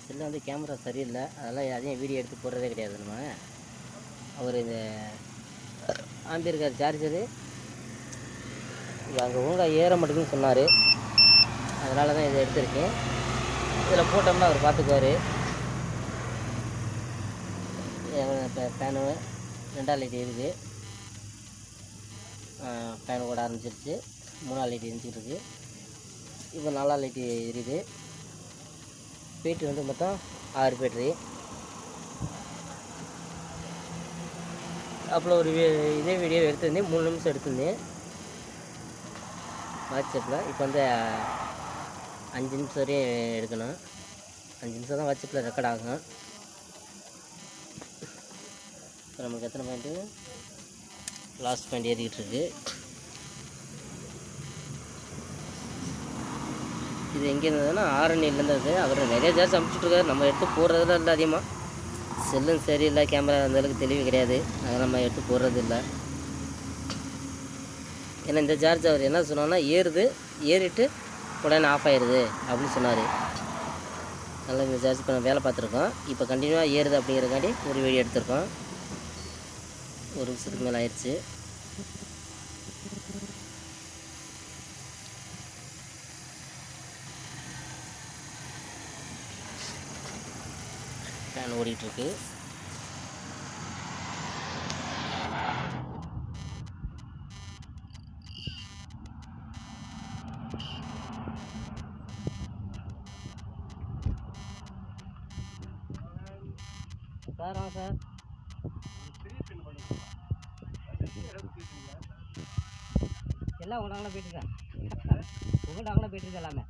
செல்லில் வந்து கேமரா சரியில்லை, அதெல்லாம் அதையும் வீடியோ எடுத்து போடுறதே கிடையாது. நம்ம அவர் இந்த ஆம்பியர் கார் சார்ஜரு அங்கே ஒழுங்காக ஏற மாட்டேங்குன்னு சொன்னார். அதனால தான் இதை எடுத்திருக்கேன். இதில் போட்டோம்னா அவர் பார்த்துக்குவார். ஃபேனு 2ஆம் லைட் இருக்குது. ஃபேன் ஓட ஆரம்பிச்சிருச்சு. 3ஆம் லைட் எரிஞ்சிக்கிட்டு இருக்குது. இப்போ 4ஆம் லைட்டு எரியுது. பேட்ரி வந்து மொத்தம் 6 பேட்ரி. அப்புறம் ஒரு இதே வீடியோ எடுத்திருந்தேன், 3 நிமிஷம் எடுத்திருந்தேன் வாட்ஸ்அப்பில். இப்போ வந்து 5 நிமிஷம் வரையும் எடுக்கணும். 5 நிமிஷம் தான் வாட்ஸ்அப்பில் ரெக்கார்ட் ஆகும். இப்போ நமக்கு எத்தனை பாயிண்ட்டு? லாஸ்ட் பாயிண்ட் ஏறிக்கிட்டு இருக்கு. இது எங்கே இருந்ததுன்னா ஆரணியிலேருந்து அது. அவர் நிறைய சார்ஜ் அனுப்பிச்சுட்ருக்காரு. நம்ம எடுத்து போடுறதுல இல்லை அதிகமாக. செல்லும் சரியில்லை, கேமரா அந்தளவுக்கு தெளிவு கிடையாது. அதை நம்ம எடுத்து போடுறது இல்லை. ஏன்னா இந்த சார்ஜ் அவர் என்ன சொன்னார்னா ஏறிட்டு உடனே ஆஃப் ஆயிடுது அப்படின்னு சொன்னார். அதனால் இந்த சார்ஜ் இப்போ நம்ம வேலை பார்த்துருக்கோம். இப்போ கண்டினியூவாக ஏறுது அப்படிங்கிறக்காண்டி ஒரு வீடியோ எடுத்திருக்கோம். 1 நிமிஷத்துக்கு மேலே ஆயிடுச்சு. ஃபேன் ஓடிட்டுருக்கு. சார் ஆ சார் எல்லாம் உங்கள்கிட்ட போயிட்டுருக்கேன். உங்கள்கிட்ட போயிட்டுருக்கு எல்லாமே.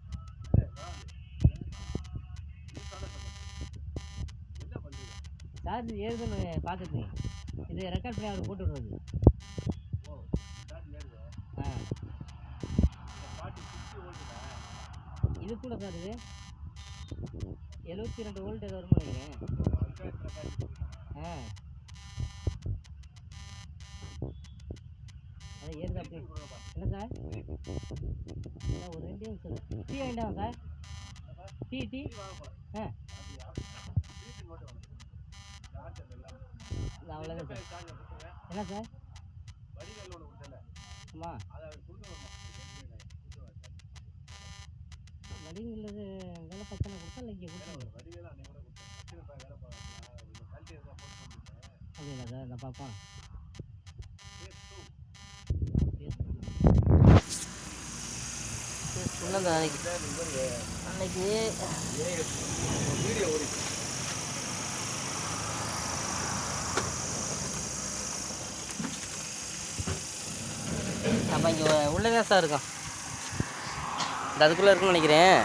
சார்ஜ் ஏறுதுன்னு பார்த்துட்டு இது ரெக்கார்ட் பண்ணி அவர் போட்டு விடுறது. இது கூட சார் இது 72 வோல்ட் ஏதோ வரும்னு நினைக்கிறேன். அது ஏறுது அப்படி என்ன சார்? ஒரு 2 நிமிஷம் டீ வாங்கிட்டாங்க சார். டீ அவ்வளோதான் சார். என்ன சார்? ஆமாம், வடிவுள்ளது வேலை பச்சனை கொடுத்தா இல்லை இங்கே கொடுத்தாங்க அப்படிங்களா சார்? நான் பார்ப்போம். சொன்னது அன்னைக்கு வீடியோ ஓடி அப்போ இங்கே உள்ளே சார் இருக்கும். இந்த அதுக்குள்ளே இருக்குன்னு நினைக்கிறேன்.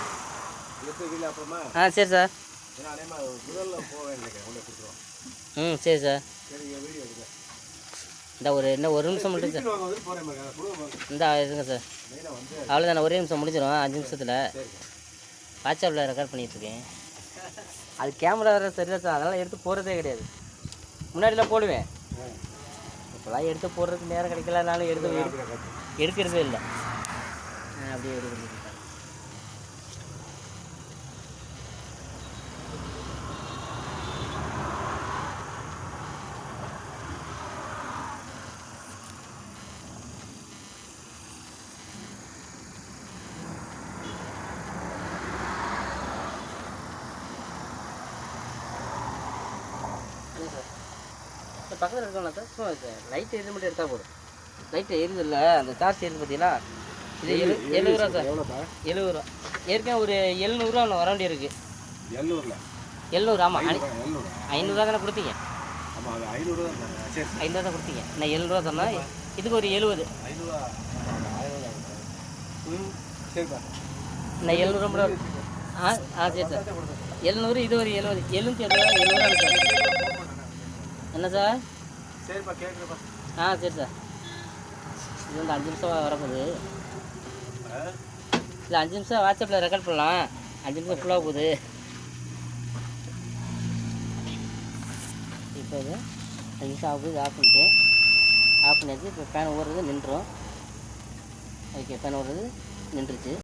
சரி சார். சரி சார். இந்த இன்னும் 1 நிமிஷம் முடிஞ்சு சார். இந்த இருங்க சார். அவ்வளோதானே, ஒரே நிமிஷம் முடிஞ்சிடும். 5 நிமிஷத்தில் வாட்ஸ்அப்பில் ரெக்கார்ட் பண்ணிகிட்ருக்கேன். அது கேமரா வேறு சரியா சார், அதெல்லாம் எடுத்து போடுறதே கிடையாது. முன்னாடிலாம் போடுவேன், இப்போலாம் எடுத்து போடுறதுக்கு நேரம் கிடைக்கலனாலும் எடுக்கிறதே இல்லை. அப்படியே எடுக்கிறது. பக்கத்தில் இருக்கலாம் சார். சும்மா லைட் எது மட்டும் எடுத்தால் போதும். லைட்டு எரியுது இல்லை, அந்த சார்ஜ் எரியுது பார்த்தீங்களா? இது 70 ரூபா சார். 70 ரூபா. ஏற்கனவே ஒரு 700 ஒன்று வர வேண்டி இருக்குது. 700 ஆமாம். 500 தானே கொடுத்தீங்க? 500 தான் கொடுத்தீங்க. நான் 700 சொன்னேன். இதுக்கு ஒரு 70. நான் 700 மட்டும். சரி சார். 700, இது ஒரு 70. 770 சார். என்ன சார்? சரிப்பா கேட்குறப்பா. சரி சார். இது வந்து 5 நிமிஷம் வரப்போகுது. இல்லை 5 நிமிஷம் வாட்ஸ்அப்பில் ரெக்கார்ட் பண்ணலாம். 5 நிமிஷம் ஃபுல்லாக போகுது. இப்போ இது 5 நிமிஷம் ஆகுது. ஆஃப் பண்ணியாச்சு. இப்போ ஃபேன் ஓடுறது நின்றுடும். ஓகே, ஃபேன் ஓடுறது நின்றுச்சு.